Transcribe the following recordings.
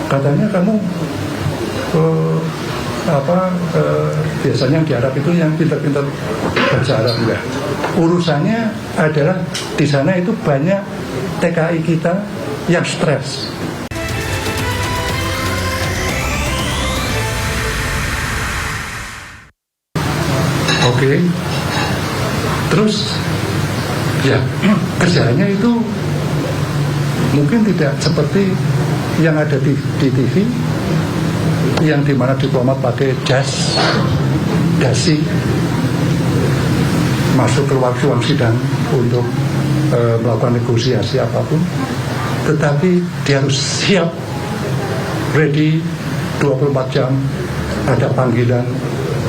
katanya kamu biasanya di Arab itu yang pintar-pintar bahasa Arab enggak. Urusannya adalah di sana itu banyak TKI kita yang stres. Oke. Terus ya kerjanya itu mungkin tidak seperti yang ada di TV, yang dimana diplomat pakai dasi masuk keluar ruang sidang untuk melakukan negosiasi apapun, tetapi dia harus siap, ready 24 jam ada panggilan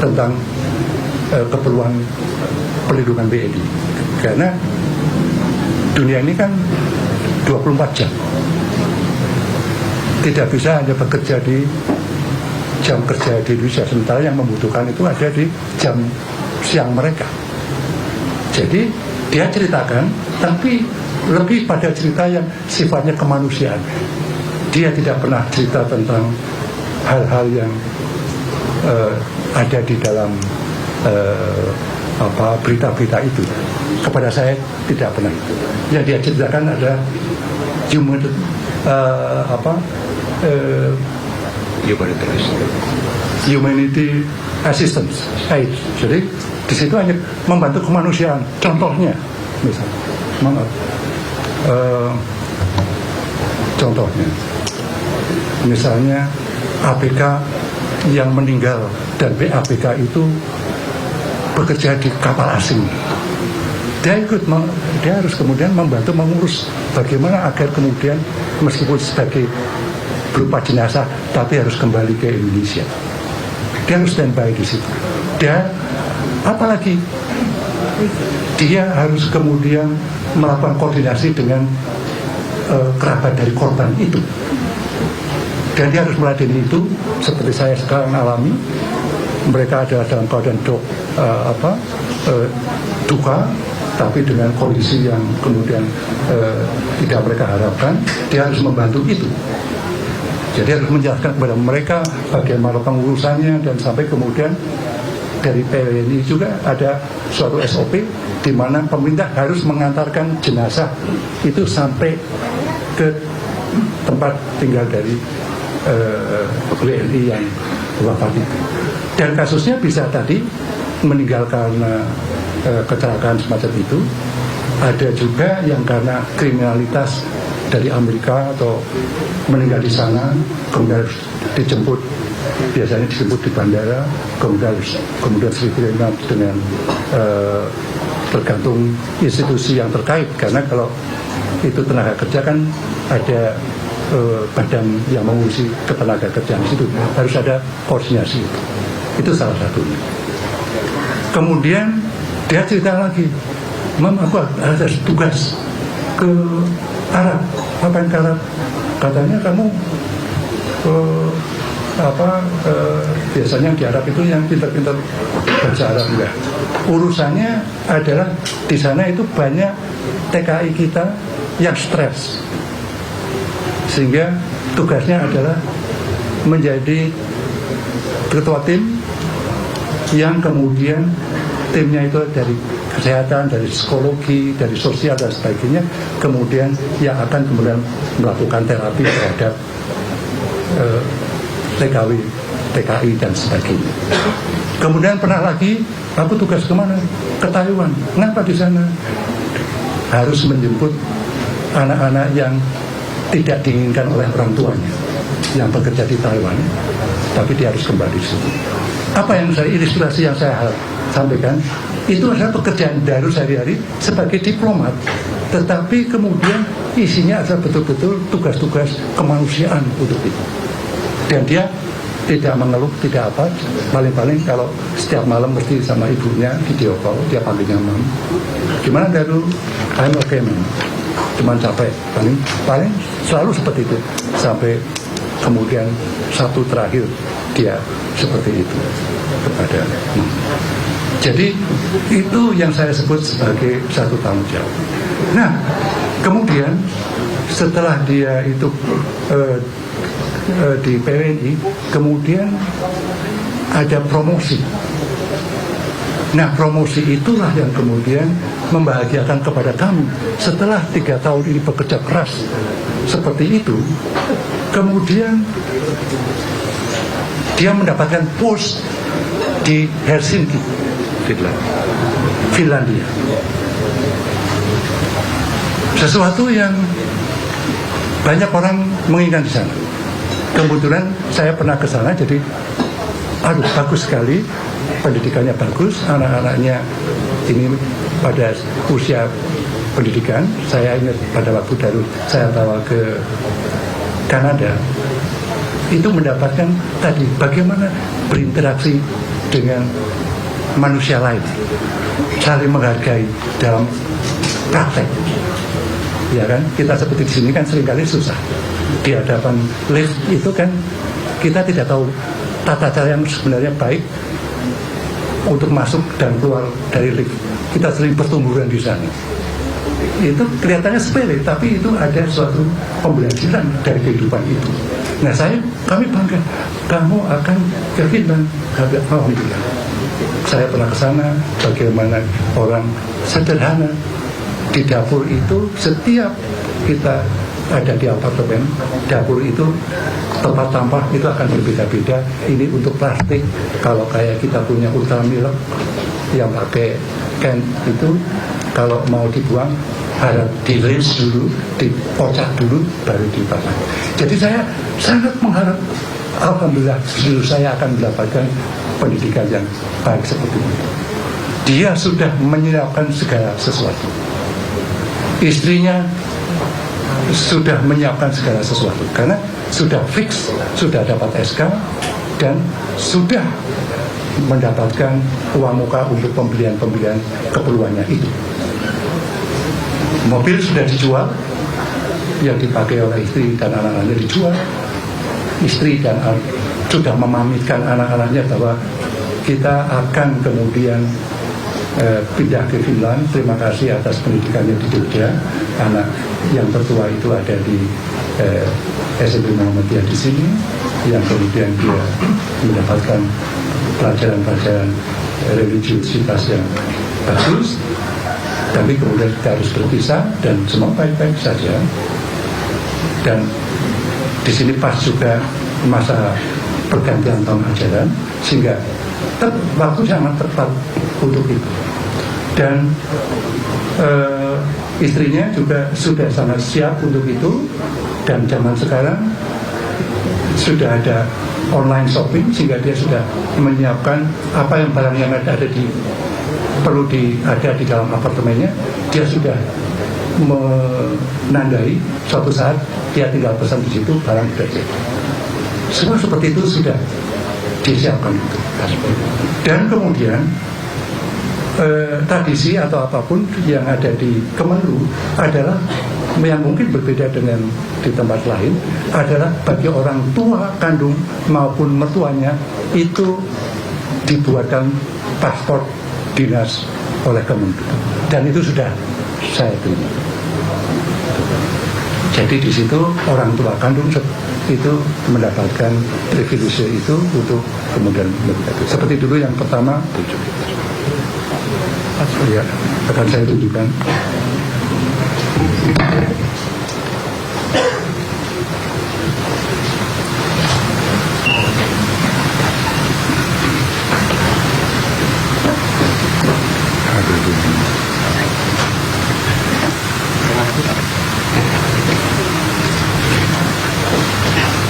tentang keperluan perlindungan WNI. Karena dunia ini kan 24 jam, tidak bisa hanya bekerja di jam kerja di Indonesia, sementara yang membutuhkan itu ada di jam siang mereka. Jadi dia ceritakan, tapi lebih pada cerita yang sifatnya kemanusiaan. Dia tidak pernah cerita tentang hal-hal yang ada di dalam berita-berita itu. Kepada saya tidak pernah. Yang dia ceritakan ada humanity assistance aid. Jadi di situ hanya membantu kemanusiaan. Contohnya, misalnya ABK yang meninggal dan ABK itu bekerja di kapal asing. Dia harus kemudian membantu mengurus bagaimana agar kemudian meskipun sebagai berupa jenazah tapi harus kembali ke Indonesia. Dia harus standby di situ. Dan apalagi dia harus kemudian melakukan koordinasi dengan kerabat dari korban itu. Dan dia harus meladeni itu seperti saya sekarang alami. Mereka adalah dalam keadaan duka, tapi dengan kondisi yang kemudian tidak mereka harapkan. Dia harus membantu itu. Jadi harus menjelaskan kepada mereka bagaimana pengurusannya, dan sampai kemudian dari PWNI juga ada suatu SOP di mana pemerintah harus mengantarkan jenazah itu sampai ke tempat tinggal dari WNI yang wafat itu. Dan kasusnya bisa tadi meninggal karena kecelakaan semacam itu. Ada juga yang karena kriminalitas dari Amerika atau meninggal di sana, kemudian dijemput, biasanya dijemput di bandara, kemudian sering dengan tergantung institusi yang terkait. Karena kalau itu tenaga kerja kan ada badan yang mengurusi ketenaga kerjaan di situ, harus ada koordinasi. Itu salah satunya. Kemudian dia cerita lagi, aku ada tugas ke Arab. Apa yang ke Arab? Katanya kamu biasanya di Arab itu yang pintar-pintar bahasa Arab enggak. Urusannya adalah di sana itu banyak TKI kita yang stres, sehingga tugasnya adalah menjadi ketua tim yang kemudian timnya itu dari kesehatan, dari psikologi, dari sosial dan sebagainya, kemudian yang akan kemudian melakukan terapi terhadap TKI dan sebagainya. Kemudian pernah lagi aku tugas kemana? Ke Taiwan. Kenapa di sana? Harus menjemput anak-anak yang tidak diinginkan oleh orang tuanya yang bekerja di Taiwan, tapi dia harus kembali di situ. Apa yang ilustrasi yang saya sampaikan itu adalah pekerjaan Darus sehari-hari sebagai diplomat, tetapi kemudian isinya adalah betul-betul tugas-tugas kemanusiaan untuk itu. Dan dia tidak mengeluh, tidak apa, paling-paling kalau setiap malam mesti sama ibunya video call, dia panggilnya Mam. Gimana Daru? I'm okay man. Cuman capek, paling selalu seperti itu sampai kemudian Sabtu terakhir dia seperti itu kepada Mam. Jadi itu yang saya sebut sebagai satu tanggung jawab. Nah, kemudian setelah dia itu di PWNI, kemudian ada promosi. Nah, promosi itulah yang kemudian membahagiakan kepada kami. Setelah 3 tahun ini bekerja keras seperti itu, kemudian dia mendapatkan post di Helsinki, Finlandia. Sesuatu yang banyak orang menginginkan di sana. Kebetulan saya pernah ke sana, jadi bagus sekali, pendidikannya bagus, anak-anaknya ini pada usia pendidikan. Saya ingat pada waktu dulu saya bawa ke Kanada, itu mendapatkan tadi bagaimana berinteraksi dengan manusia lain, saling menghargai dalam praktek. Ya kan, kita seperti di sini kan seringkali susah di hadapan lift itu kan kita tidak tahu tata cara yang sebenarnya baik untuk masuk dan keluar dari lift. Kita sering bertumburan di sana. Itu kelihatannya sepele, tapi itu ada suatu pembelajaran dari kehidupan itu. Nah, kami bangga, kamu akan ke Finland. Alhamdulillah. Saya pernah ke sana, bagaimana orang sederhana di dapur itu, setiap kita ada di apartemen, dapur itu tempat sampah itu akan berbeda-beda. Ini untuk plastik, kalau kayak kita punya Ultramilk yang pakai can itu, kalau mau dibuang harus di-rinse dulu, dikocak dulu, baru dipasang. Jadi saya sangat mengharap, alhamdulillah, saya akan mendapatkan pendidikan yang baik seperti itu. Dia sudah menyiapkan segala sesuatu. Istrinya sudah menyiapkan segala sesuatu karena sudah fix, sudah dapat SK dan sudah mendapatkan uang muka untuk pembelian keperluannya itu. Mobil sudah dijual, yang dipakai oleh istri dan anak-anaknya dijual. Istri dan sudah memamitkan anak-anaknya bahwa kita akan kemudian pindah ke Finland. Terima kasih atas pendidikannya di Jogja. Anak yang tertua itu ada di SMP Muhammadiyah di sini, yang kemudian dia mendapatkan pelajaran-pelajaran religiusitas yang bagus. Tapi kemudian kita harus berpisah dan semua baik-baik saja. Dan di sini pas juga masa pergantian tahun ajaran, sehingga waktu sangat tepat untuk itu. Dan istrinya juga sudah sangat siap untuk itu. Dan zaman sekarang sudah ada online shopping, sehingga dia sudah menyiapkan apa yang barang yang ada ada di dalam apartemennya. Dia sudah menandai suatu saat dia tinggal pesan di situ, barang sudah jadi. Semua seperti itu sudah disiapkan itu. Dan kemudian tradisi atau apapun yang ada di Kemenlu adalah yang mungkin berbeda dengan di tempat lain, adalah bagi orang tua kandung maupun mertuanya itu dibuatkan paspor dinas oleh Kemenlu, dan itu sudah saya terima. Jadi di situ orang tua kandung itu mendapatkan privilege itu untuk kemudian melakukan. Seperti dulu yang pertama, ya, akan saya tunjukkan.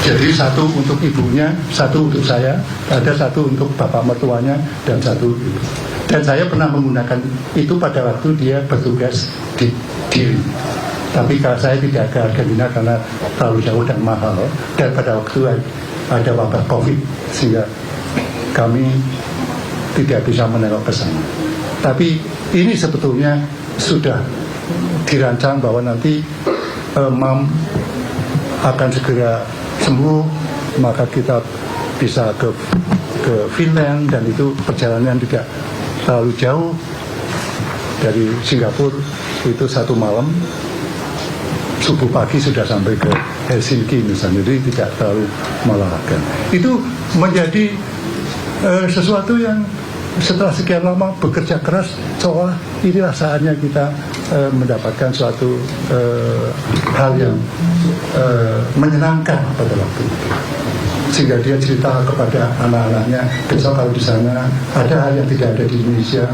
Jadi satu untuk ibunya, satu untuk saya, ada satu untuk bapak mertuanya, dan satu ibu. Dan saya pernah menggunakan itu pada waktu dia bertugas di Diri. Tapi kalau saya tidak ke Argentina karena terlalu jauh dan mahal. Dan pada waktu ada wabah COVID, sehingga kami tidak bisa menengok ke sana. Tapi ini sebetulnya sudah dirancang bahwa nanti Mam akan segera sembuh, maka kita bisa ke Finland, dan itu perjalanan tidak terlalu jauh dari Singapura, itu 1 malam, subuh pagi sudah sampai ke Helsinki misalnya, jadi tidak terlalu melelahkan. Itu menjadi sesuatu yang setelah sekian lama bekerja keras, seolah inilah saatnya kita mendapatkan suatu hal yang menyenangkan pada waktu itu. Sehingga dia cerita kepada anak-anaknya, besok kalau di sana ada hal yang tidak ada di Indonesia,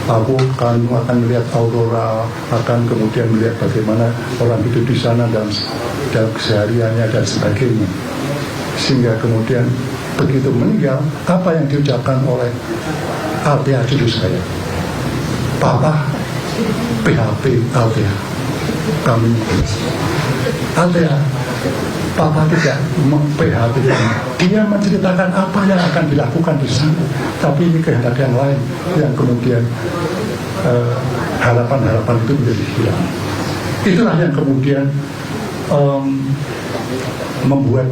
kamu akan melihat aurora, akan kemudian melihat bagaimana orang hidup di sana dalam kesehariannya dan sebagainya. Sehingga kemudian begitu meninggal, apa yang diucapkan oleh Althea cucu saya, Papa PHP Althea, kami Althea, Papa tidak mem-PHP, dia menceritakan apa yang akan dilakukan di sana, tapi ini kehendak yang lain yang kemudian harapan-harapan itu menjadi hilang. Itulah yang kemudian membuat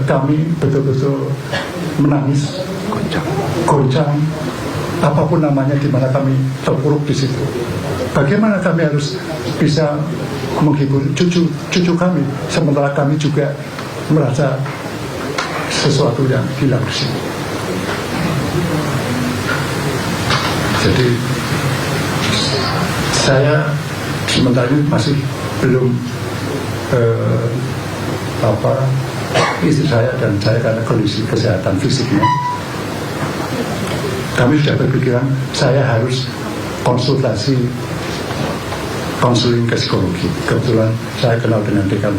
kami betul-betul menangis, goncang, apapun namanya, di mana kami terpuruk di situ. Bagaimana kami harus bisa menghibur cucu kami, sementara kami juga merasa sesuatu yang hilang di sini. Jadi saya sementara ini masih belum istri saya dan saya, karena kondisi kesehatan fisiknya, kami sudah berpikiran saya harus konseling ke psikologi. Kebetulan saya kenal dengan dekan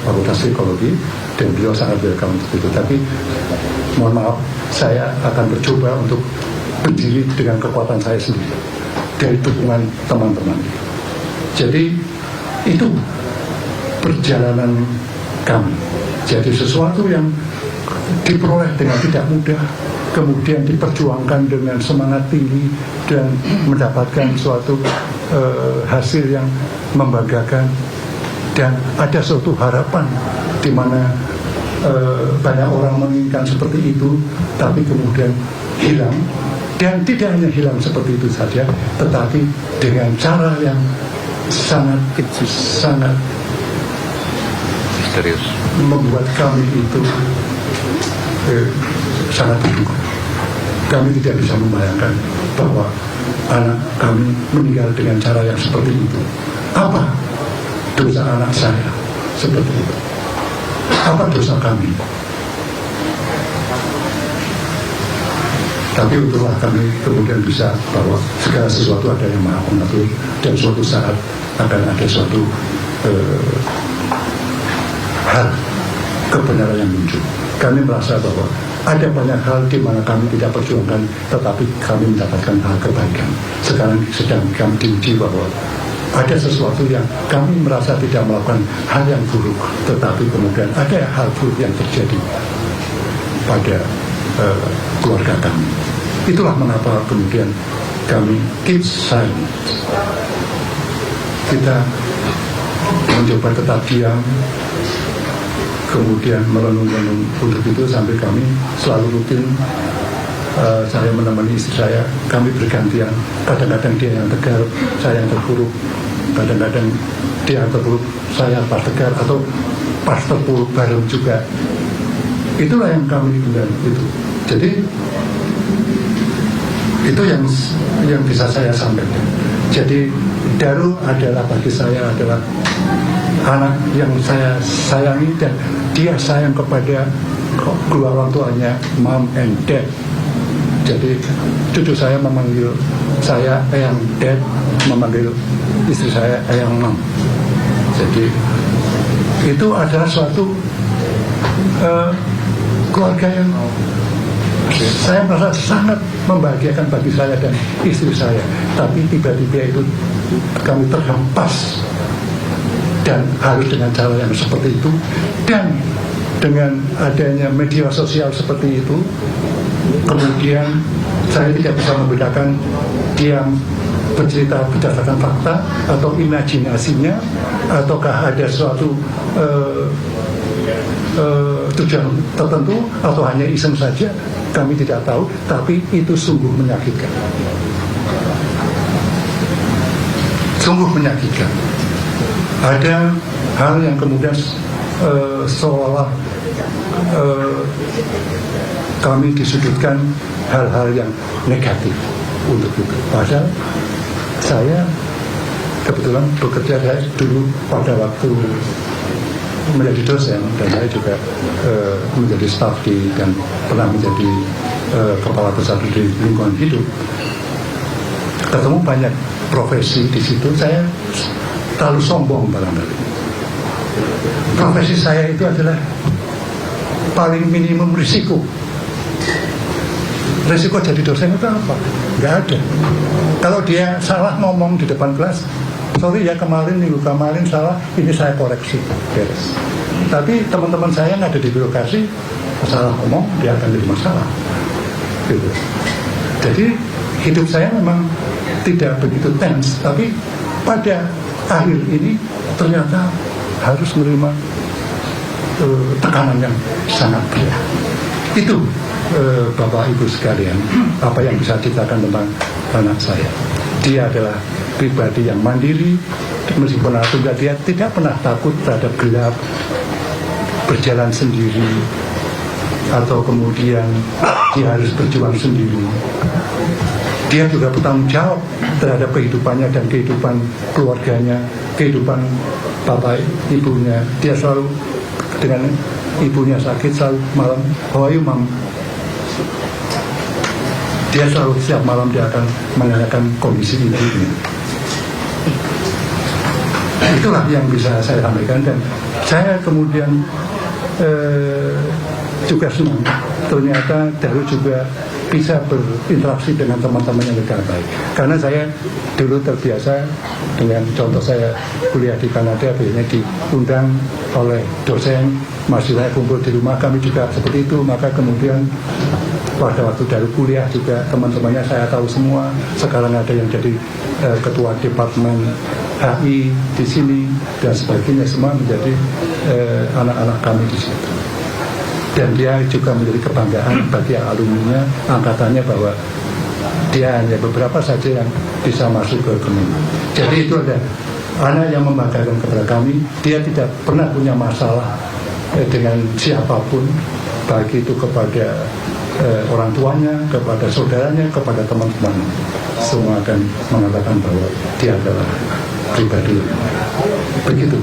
fakultas psikologi, dan beliau sangat welcome untuk itu. Tapi mohon maaf, saya akan mencoba untuk berdiri dengan kekuatan saya sendiri dari dukungan teman-teman. Jadi itu perjalanan kami. Jadi sesuatu yang diperoleh dengan tidak mudah, kemudian diperjuangkan dengan semangat tinggi dan mendapatkan suatu hasil yang membanggakan, dan ada suatu harapan di mana banyak orang menginginkan seperti itu, tapi kemudian hilang. Dan tidak hanya hilang seperti itu saja, tetapi dengan cara yang sangat misterius, membuat kami itu sangat berduka. Kami tidak bisa membayangkan bahwa anak kami meninggal dengan cara yang seperti itu. Apa dosa anak saya seperti itu? Apa dosa kami? Tapi untunglah kami kemudian bisa bahwa segala sesuatu ada yang maha mengatur, dan suatu saat akan ada suatu hal kebenaran yang muncul. Kami merasa bahwa ada banyak hal di mana kami tidak perjuangkan, tetapi kami mendapatkan hal kebaikan. Sekarang sedang kami diuji bahwa ada sesuatu yang kami merasa tidak melakukan hal yang buruk, tetapi kemudian ada hal buruk yang terjadi pada keluarga kami. Itulah mengapa kemudian kami keep silent. Kita mencoba tetap diam, kemudian merenung-renung untuk itu, sampai kami selalu rutin, saya menemani istri saya, kami bergantian. Kadang-kadang dia yang tegar, saya yang terpuruk. Kadang-kadang dia yang terpuruk, saya pas tegar, atau pas terpuruk bareng juga. Itulah yang kami kemudian itu. Jadi itu yang bisa saya sampaikan. Jadi Daru adalah, bagi saya adalah anak yang saya sayangi, dan dia sayang kepada kedua orang tuanya, mom and dad. Jadi cucu saya memanggil saya eyang dad, memanggil istri saya eyang mom. Jadi itu adalah suatu keluarga yang saya merasa sangat membahagiakan bagi saya dan istri saya. Tapi tiba-tiba itu kami terhempas, dan harus dengan cara yang seperti itu, dan dengan adanya media sosial seperti itu, kemudian saya tidak bisa membedakan dia bercerita berdasarkan fakta atau imajinasinya, ataukah ada suatu tujuan tertentu, atau hanya iseng saja. Kami tidak tahu, tapi itu sungguh menyakitkan. Sungguh menyakitkan. ada hal yang kemudian seolah kami disudutkan hal-hal yang negatif untuk itu. Padahal saya kebetulan bekerja saya dulu pada waktu menjadi dosen, dan saya juga menjadi staf dan pernah menjadi kepala besar di lingkungan hidup. Ketemu banyak profesi di situ, saya terlalu sombong barangkali. Profesi saya itu adalah paling minimum risiko. Risiko jadi dosen itu apa? Nggak ada. Kalau dia salah ngomong di depan kelas, sorry ya minggu kemarin salah, ini saya koreksi, beres. Tapi teman-teman saya yang ada di birokrasi, salah ngomong, dia akan jadi masalah. Gitu. Jadi hidup saya memang tidak begitu tense, tapi pada akhir ini ternyata harus menerima tekanan yang sangat berat. Itu Bapak Ibu sekalian, apa yang bisa ceritakan tentang anak saya. Dia adalah pribadi yang mandiri, meskipun anak tunggal, dia tidak pernah takut terhadap gelap, berjalan sendiri, atau kemudian dia harus berjuang sendiri. Dia juga bertanggung jawab terhadap kehidupannya dan kehidupan keluarganya, kehidupan bapak ibunya. Dia selalu dengan ibunya sakit, selalu malam, how are you mom? Dia selalu setiap malam dia akan menanyakan kondisi ibunya. Itulah yang bisa saya sampaikan, dan saya kemudian juga senang ternyata Daru juga bisa berinteraksi dengan teman-teman yang lebih baik. Karena saya dulu terbiasa dengan contoh saya kuliah di Kanada, biasanya diundang oleh dosen, mahasiswa kumpul di rumah, kami juga seperti itu. Maka kemudian pada waktu Daru kuliah juga teman-temannya saya tahu semua. Sekarang ada yang jadi ketua departemen HI di sini dan sebagainya, semua menjadi anak-anak kami di situ. Dan dia juga menjadi kebanggaan bagi alumninya, angkatannya, bahwa dia hanya beberapa saja yang bisa masuk ke Kemenlu. Jadi itu ada anak yang membanggakan kepada kami. Dia tidak pernah punya masalah dengan siapapun, baik itu kepada orang tuanya, kepada saudaranya, kepada teman-teman. Semua akan mengatakan bahwa dia adalah pribadi begitu.